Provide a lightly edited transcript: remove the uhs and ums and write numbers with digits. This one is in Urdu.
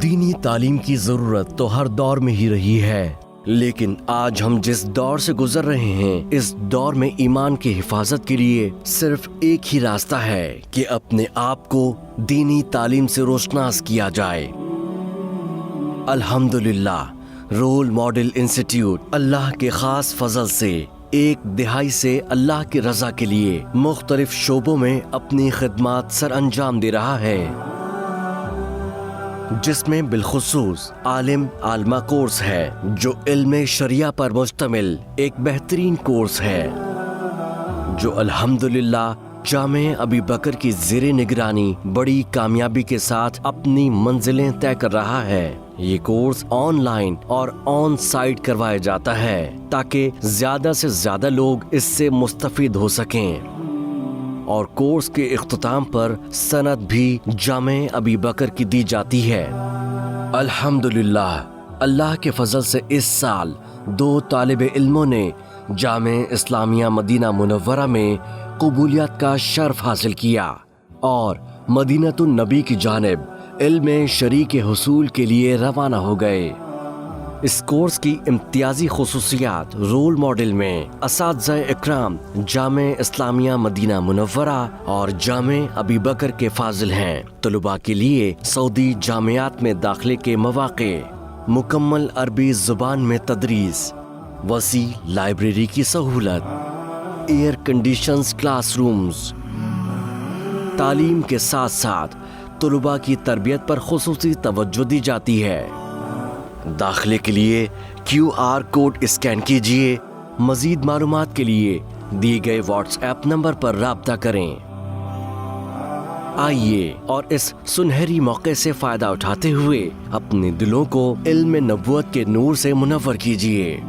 دینی تعلیم کی ضرورت تو ہر دور میں ہی رہی ہے، لیکن آج ہم جس دور سے گزر رہے ہیں اس دور میں ایمان کی حفاظت کے لیے صرف ایک ہی راستہ ہے کہ اپنے آپ کو دینی تعلیم سے روشناس کیا جائے۔ الحمدللہ رول ماڈل انسٹیٹیوٹ اللہ کے خاص فضل سے 1 دہائی سے اللہ کی رضا کے لیے مختلف شعبوں میں اپنی خدمات سر انجام دے رہا ہے، جس میں بالخصوص عالم عالمہ کورس ہے جو علم شریعہ پر مشتمل ایک بہترین کورس ہے جو الحمدللہ جامعہ ابی بکر کی زیر نگرانی بڑی کامیابی کے ساتھ اپنی منزلیں طے کر رہا ہے۔ یہ کورس آن لائن اور آن سائٹ کروایا جاتا ہے تاکہ زیادہ سے زیادہ لوگ اس سے مستفید ہو سکیں، اور کورس کے اختتام پر سند بھی جامعہ ابی بکر کی دی جاتی ہے۔ الحمدللہ اللہ کے فضل سے اس سال 2 طالب علموں نے جامعہ اسلامیہ مدینہ منورہ میں قبولیت کا شرف حاصل کیا اور مدینۃ النبی کی جانب علم شرعی کے حصول کے لیے روانہ ہو گئے۔ اس کورس کی امتیازی خصوصیات رول ماڈل میں اساتذہ اکرام جامعہ اسلامیہ مدینہ منورہ اور جامعہ ابی بکر کے فاضل ہیں۔ طلباء کے لیے سعودی جامعات میں داخلے کے مواقع، مکمل عربی زبان میں تدریس، وسیع لائبریری کی سہولت، ایئر کنڈیشنز کلاس رومز، تعلیم کے ساتھ ساتھ طلباء کی تربیت پر خصوصی توجہ دی جاتی ہے۔ داخلے کے لیے QR کوڈ اسکین کیجئے۔ مزید معلومات کے لیے دیے گئے واٹس ایپ نمبر پر رابطہ کریں۔ آئیے اور اس سنہری موقع سے فائدہ اٹھاتے ہوئے اپنے دلوں کو علم نبوت کے نور سے منور کیجئے۔